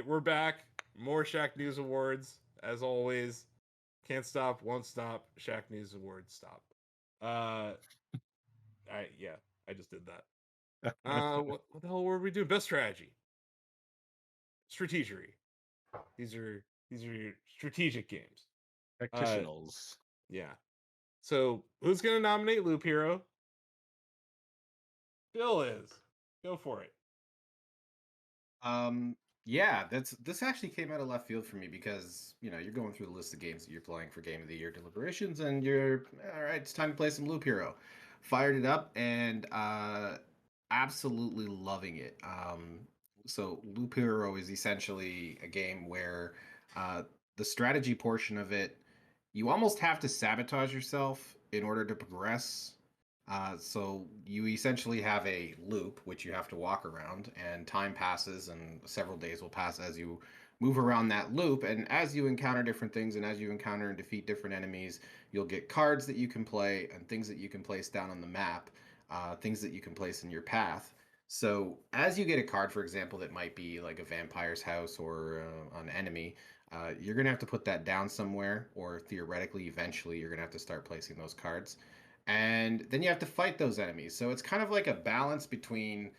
We're back. More Shacknews Awards as always. Can't stop, won't stop. Shacknews Awards stop. I just did that. What the hell were we doing? Best strategy, strategery. These are your strategic games. Practitionals. Yeah. So who's gonna nominate Loop Hero? Bill is. Go for it. Yeah, this actually came out of left field for me because you're going through the list of games that you're playing for Game of the Year deliberations, and you're all right. It's time to play some Loop Hero. Fired it up and absolutely loving it. So Loop Hero is essentially a game where the strategy portion of it, you almost have to sabotage yourself in order to progress. So you essentially have a loop which you have to walk around, and time passes, and several days will pass as you move around that loop. And as you encounter different things, and as you encounter and defeat different enemies, you'll get cards that you can play and things that you can place down on the map, things that you can place in your path. So as you get a card, for example, that might be like a vampire's house or an enemy, you're gonna have to put that down somewhere, or theoretically, eventually, you're gonna have to start placing those cards. And then you have to fight those enemies. So it's kind of like a balance between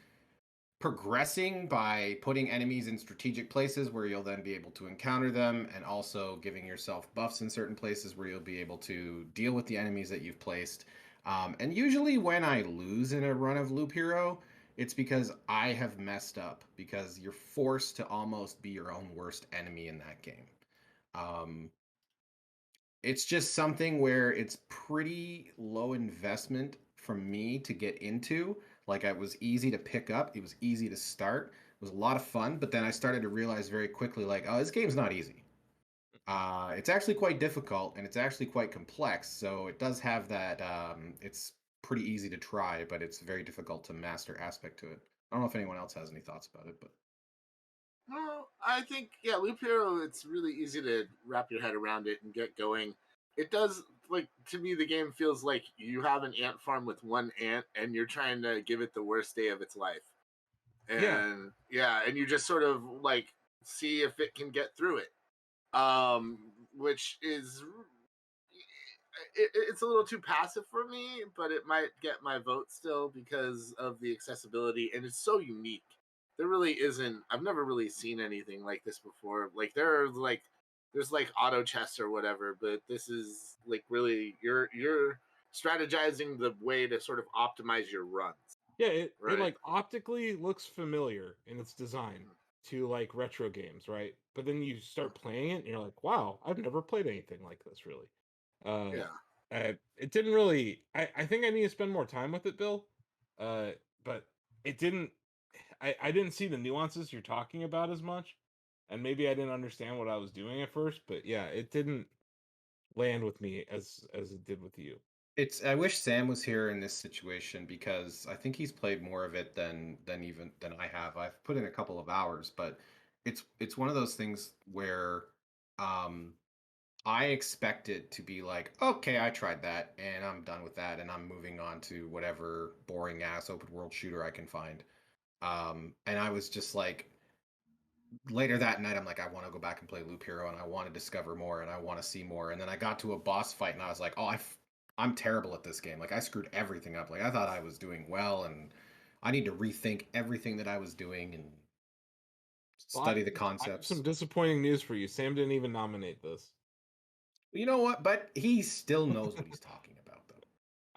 progressing by putting enemies in strategic places where you'll then be able to encounter them, and also giving yourself buffs in certain places where you'll be able to deal with the enemies that you've placed. And usually when I lose in a run of Loop Hero, it's because I have messed up, because you're forced to almost be your own worst enemy in that game. Um, it's just something where it's pretty low investment from me to get into. Like, it was easy to pick up, it was easy to start, it was a lot of fun, but then I started to realize very quickly, like, oh, this game's not easy. It's actually quite difficult, and it's actually quite complex. So it does have that. It's pretty easy to try, but it's very difficult to master aspect to it. I don't know if anyone else has any thoughts about it, but Well, I think Loop Hero. It's really easy to wrap your head around it and get going. It does, like, to me, the game feels like you have an ant farm with one ant, and you're trying to give it the worst day of its life. And and you just sort of like see if it can get through it. Which is it's a little too passive for me, but it might get my vote still because of the accessibility, and it's so unique. There really isn't. I've never really seen anything like this before. Like, there's like auto chess or whatever, but this is like really you're strategizing the way to sort of optimize your runs. Yeah, it Right. like optically looks familiar in its design to like retro games, right? But then you start playing it and you're like, wow, I've never played anything like this, really. It didn't really. I think I need to spend more time with it, Bill. But it didn't. I didn't see the nuances you're talking about as much, and maybe I didn't understand what I was doing at first. But yeah, it didn't land with me as it did with you. I wish Sam was here in this situation, because I think he's played more of it than I have. I've put in a couple of hours, but it's one of those things where um I expect it to be like, okay, I tried that and I'm done with that, and I'm moving on to whatever boring ass open world shooter I can find. And I was just like, later that night, I'm like, I want to go back and play Loop Hero, and I want to discover more, and I want to see more. And then I got to a boss fight, and I was like, oh, I'm terrible at this game. Like, I screwed everything up. Like, I thought I was doing well, and I need to rethink everything that I was doing and study the I have concepts. some disappointing news for you. Sam didn't even nominate this. You know what? But he still knows what he's talking about, though.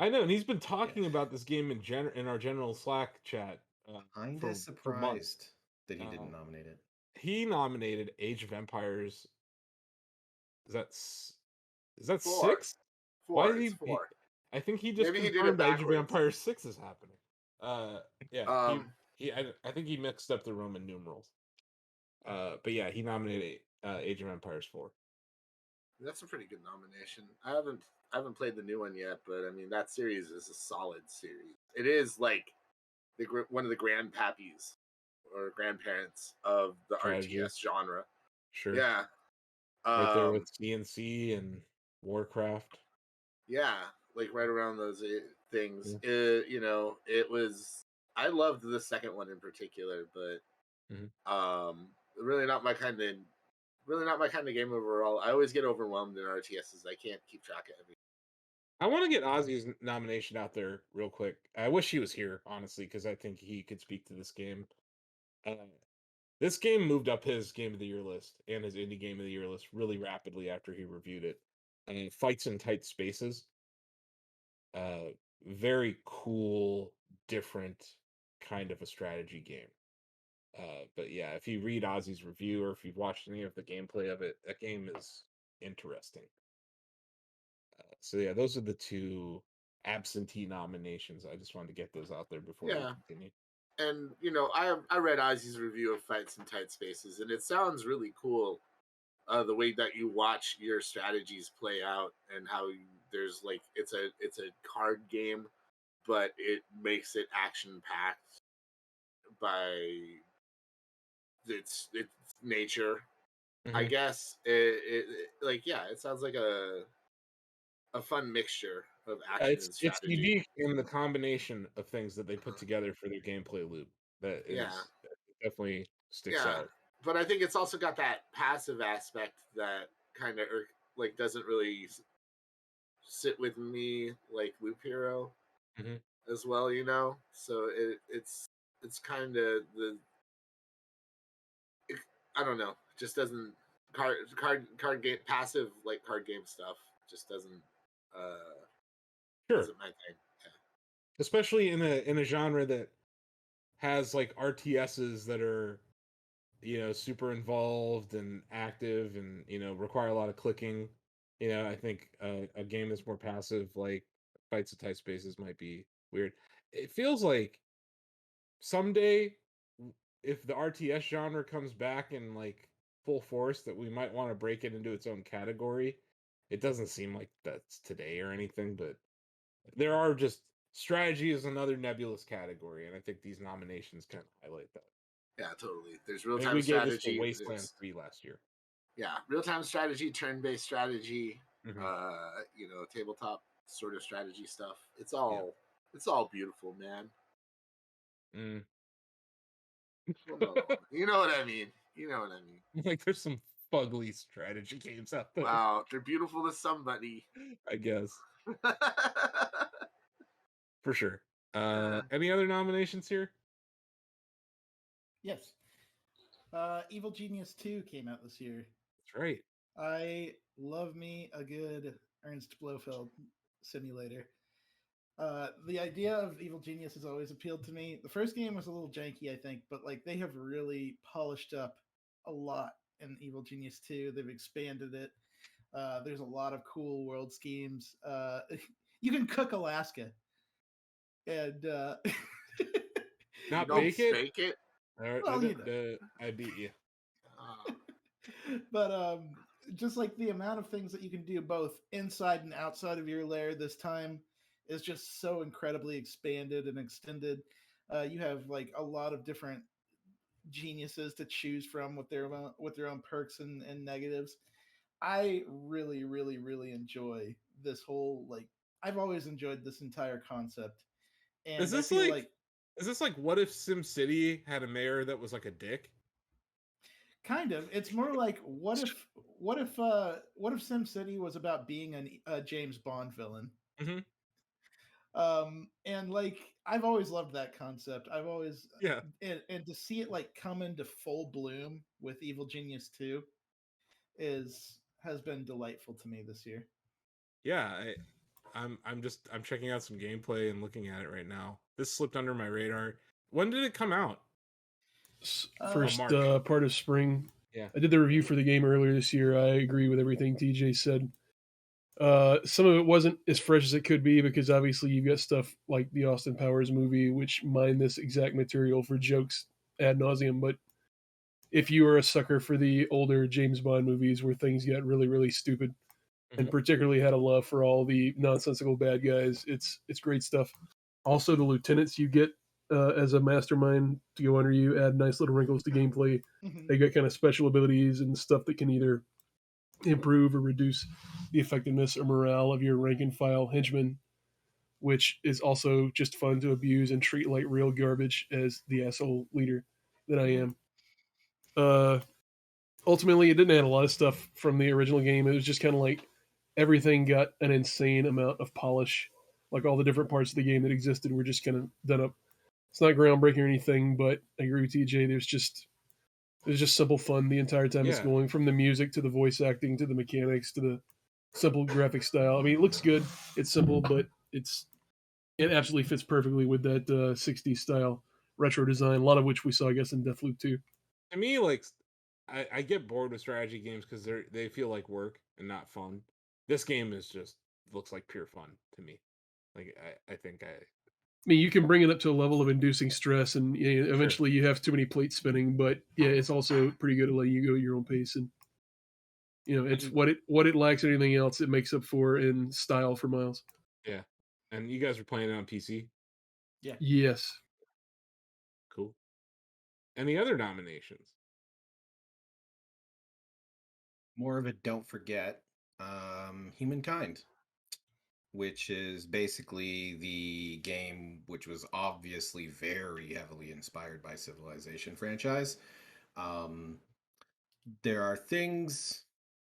I know, and he's been talking about this game in our general Slack chat. Kinda For surprised months. that he didn't nominate it. He nominated Age of Empires. Is that Four. 6? Why did he? 4. I think he just Maybe he did it confirmed Age of backwards. Empires 6 is happening. Yeah. I think he mixed up the Roman numerals. But yeah, he nominated Age of Empires 4. That's a pretty good nomination. I haven't played the new one yet, but I mean, that series is a solid series. It is like one of the grandpappies or grandparents of the Strategy. RTS genre. Sure. Yeah. Right there with CNC and Warcraft. Yeah, like right around those things. It was. I loved the second one in particular, but really not my kind of. Really not my kind of game overall. I always get overwhelmed in RTSs. I can't keep track of everything. I want to get Ozzy's nomination out there real quick. I wish he was here, honestly, because I think he could speak to this game. This game moved up his Game of the Year list and his Indie Game of the Year list really rapidly after he reviewed it. Fights in Tight Spaces. Very cool, different kind of a strategy game. But yeah, if you read Ozzy's review or if you've watched any of the gameplay of it, that game is interesting. So yeah, those are the two absentee nominations. I just wanted to get those out there before we continue. And I read Ozzy's review of Fights in Tight Spaces, and it sounds really cool. The way that you watch your strategies play out, and how there's like it's a card game, but it makes it action packed by its nature. I guess it sounds like a fun mixture of action and strategy. It's unique in the combination of things that they put together for their gameplay loop. That definitely sticks out. But I think it's also got that passive aspect that kind of doesn't really sit with me like Loop Hero as well, So it's kind of I don't know, just doesn't card game passive like card game stuff just doesn't isn't my thing. Yeah. Especially in a genre that has like RTSs that are super involved and active and require a lot of clicking. I think a game that's more passive like Fights in Tight Spaces might be weird. It feels like someday if the RTS genre comes back in like full force that we might want to break it into its own category. It doesn't seem like that's today or anything, but there are just strategy is another nebulous category, and I think these nominations kind of highlight that. Yeah, totally. There's real-time strategy. We gave this to Wasteland 3 last year. Yeah, real-time strategy, turn-based strategy, tabletop sort of strategy stuff. It's all beautiful, man. You know what I mean. Like there's some fugly strategy games out there. Wow, they're beautiful to somebody. I guess. For sure. Any other nominations here? Yes. Evil Genius 2 came out this year. That's right. I love me a good Ernst Blofeld simulator. The idea of Evil Genius has always appealed to me. The first game was a little janky, I think, but like they have really polished up a lot in Evil Genius 2. They've expanded it. There's a lot of cool world schemes. You can cook Alaska. And not bake it? Bake it? Well, I beat you. But just like the amount of things that you can do both inside and outside of your lair this time is just so incredibly expanded and extended. You have like a lot of different geniuses to choose from with their own perks and negatives. I really, really, really enjoy this whole I've always enjoyed this entire concept. And is this like what if SimCity had a mayor that was like a dick? Kind of. It's more like what if SimCity was about being a James Bond villain? And like I've always loved that concept. I've always and to see it like come into full bloom with Evil Genius 2 has been delightful to me this year. Yeah, I'm checking out some gameplay and looking at it right now. This slipped under my radar. When did it come out? First part of spring. Yeah, I did the review for the game earlier this year. I agree with everything TJ said. Some of it wasn't as fresh as it could be because obviously you've got stuff like the Austin Powers movie, which mined this exact material for jokes ad nauseum. But if you are a sucker for the older James Bond movies where things get really, really stupid, and particularly had a love for all the nonsensical bad guys, it's great stuff. Also, the lieutenants you get as a mastermind to go under you add nice little wrinkles to gameplay. They got kind of special abilities and stuff that can either improve or reduce the effectiveness or morale of your rank and file henchmen, which is also just fun to abuse and treat like real garbage as the asshole leader that I am. Ultimately, it didn't add a lot of stuff from the original game. It was just kind of like everything got an insane amount of polish. Like all the different parts of the game that existed were just kind of done up. It's not groundbreaking or anything, but I agree with TJ. There's just simple fun the entire time it's going, from the music to the voice acting to the mechanics to the simple graphic style. I mean, it looks good. It's simple, but it absolutely fits perfectly with that 60s style retro design. A lot of which we saw, I guess, in Deathloop 2. To me, like, I get bored with strategy games because they feel like work and not fun. This game is just looks like pure fun to me. Like I mean, you can bring it up to a level of inducing stress, and eventually you have too many plates spinning. But yeah, it's also pretty good at letting you go at your own pace, and it's what it lacks anything else it makes up for in style for miles. Yeah, and you guys are playing it on PC. Yeah. Yes. Cool. Any other nominations? More of a don't forget, Humankind, which is basically the game which was obviously very heavily inspired by Civilization franchise. There are things.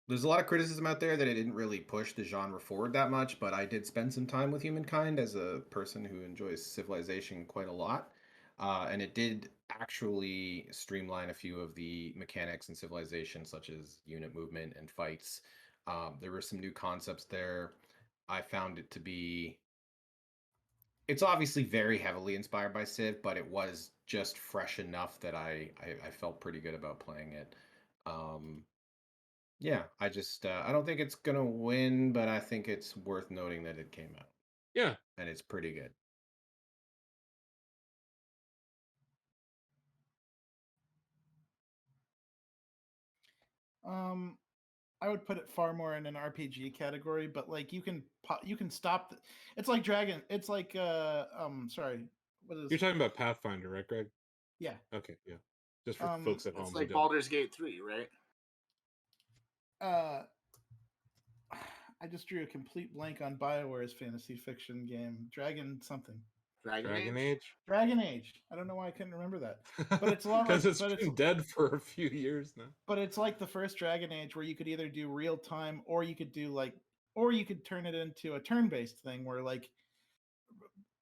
There's a lot of criticism out there that it didn't really push the genre forward that much, but I did spend some time with Humankind as a person who enjoys Civilization quite a lot. And it did actually streamline a few of the mechanics in Civilization, such as unit movement and fights. There were some new concepts there. I found it to be. It's obviously very heavily inspired by Civ, but it was just fresh enough that I felt pretty good about playing it. Yeah, I just I don't think it's gonna win, but I think it's worth noting that it came out. Yeah, and it's pretty good. I would put it far more in an RPG category, but like you can stop. It's like Dragon. It's like sorry, what is? You're talking about Pathfinder, right, Greg? Yeah. Okay, yeah. Just for folks at home. It's like Baldur's Gate 3, right? I just drew a complete blank on BioWare's fantasy fiction game, Dragon something. Dragon Age. Dragon Age. I don't know why I couldn't remember that, but it's a lot because it's been dead for a few years now. But it's like the first Dragon Age, where you could either do real time, or you could do you could turn it into a turn-based thing where like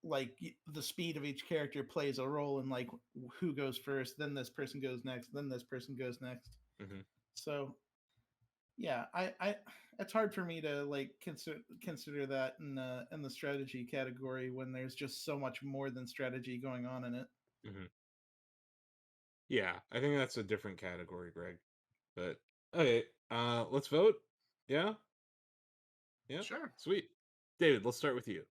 the speed of each character plays a role in like who goes first, then this person goes next, then this person goes next. Mm-hmm. So yeah, I it's hard for me to like consider that in the strategy category when there's just so much more than strategy going on in it. Mm-hmm. Yeah, I think that's a different category, Greg. But okay, let's vote. Yeah. Sure. Sweet. David, let's start with you.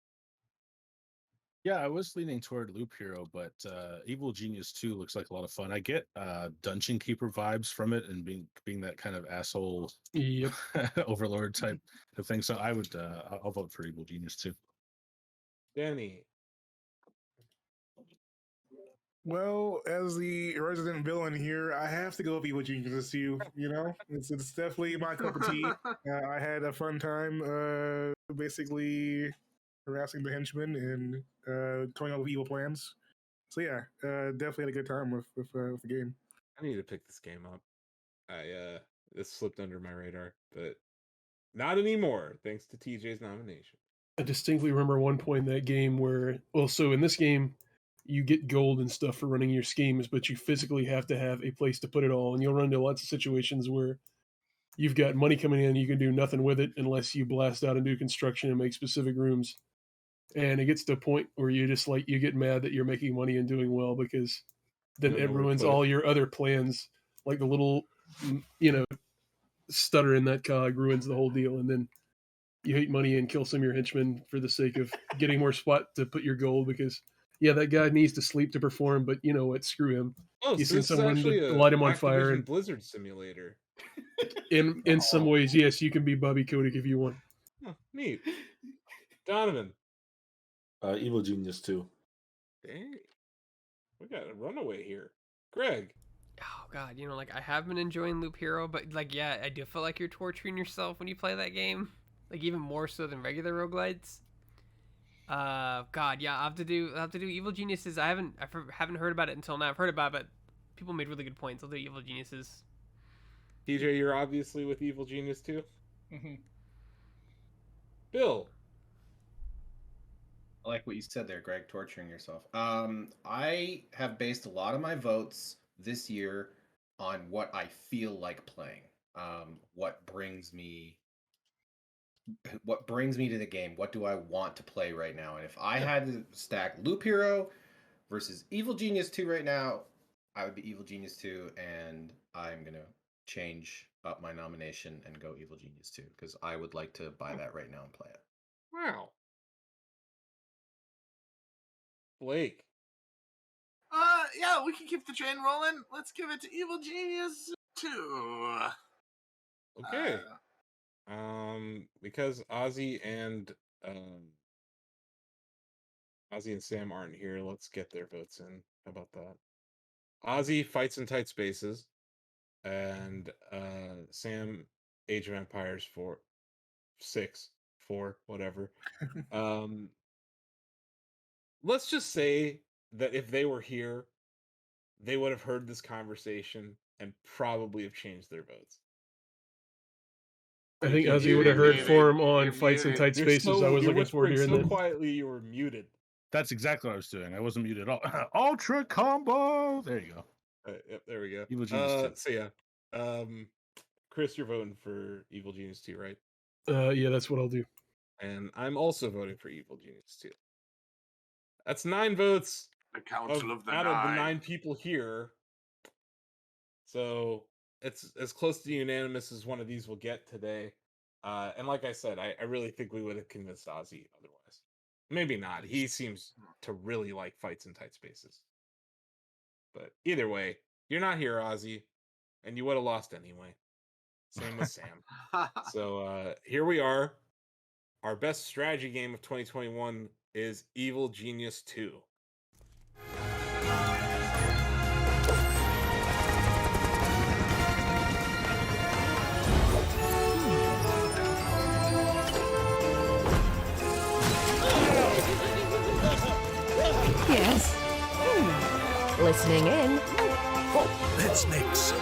Yeah, I was leaning toward Loop Hero, but Evil Genius 2 looks like a lot of fun. I get Dungeon Keeper vibes from it, and being that kind of asshole overlord type of thing. So I'll vote for Evil Genius 2. Danny. Well, as the resident villain here, I have to go with Evil Genius 2. It's definitely my cup of tea. I had a fun time, basically harassing the henchmen and coming up with evil plans. So yeah, definitely had a good time with the game. I need to pick this game up. This slipped under my radar, but not anymore, thanks to TJ's nomination. I distinctly remember one point in that game where, so in this game, you get gold and stuff for running your schemes, but you physically have to have a place to put it all, and you'll run into lots of situations where you've got money coming in, you can do nothing with it unless you blast out and do construction and make specific rooms. And it gets to a point where you just you get mad that you're making money and doing well, because then it ruins all your other plans. Like the little, stutter in that cog ruins the whole deal. And then you hate money and kill some of your henchmen for the sake of getting more spot to put your gold, because that guy needs to sleep to perform, but you know what? Screw him. Oh, He's so this someone is actually to light him on fire. And Blizzard simulator. In some ways, yes, you can be Bobby Kotick if you want. Oh, neat. Donovan. Evil Genius 2. Dang. We got a runaway here. Greg. Oh god, I have been enjoying Loop Hero, but I do feel like you're torturing yourself when you play that game. Even more so than regular roguelites. God, yeah, I'll have to do Evil Geniuses. I haven't heard about it until now. I've heard about it, but people made really good points. I'll do Evil Geniuses. TJ, you're obviously with Evil Genius too. Mm-hmm. Bill. I like what you said there, Greg, torturing yourself. I have based a lot of my votes this year on what I feel like playing. What brings me to the game? What do I want to play right now? And if I had to stack Loop Hero versus Evil Genius 2 right now, I would be Evil Genius 2, and I'm going to change up my nomination and go Evil Genius 2 because I would like to buy that right now and play it. Wow. Blake. Yeah, we can keep the train rolling. Let's give it to Evil Genius 2. Okay. Because Ozzy and Sam aren't here, let's get their votes in. How about that? Ozzy, Fights in Tight Spaces, and Sam, Age of Empires 4, whatever. Let's just say that if they were here, they would have heard this conversation and probably have changed their votes. I think Ozzy would have heard form on Fights in Tight Spaces. I was looking forward to hearing so that. Quietly, you were muted. That's exactly what I was doing. I wasn't muted at all. Ultra combo. There you go. Yep, there we go. Evil Genius 2. So yeah, Chris, you're voting for Evil Genius 2, right? Yeah, that's what I'll do. And I'm also voting for Evil Genius 2. That's 9 votes. The Council of the out Nine. of the 9 people here. So it's as close to unanimous as one of these will get today. And like I said, I really think we would have convinced Ozzy otherwise. Maybe not. He seems to really like Fights in Tight Spaces. But either way, you're not here, Ozzy, and you would have lost anyway. Same with Sam. So here we are. Our best strategy game of 2021 is Evil Genius 2. Yes. Listening in. Oh, that's next.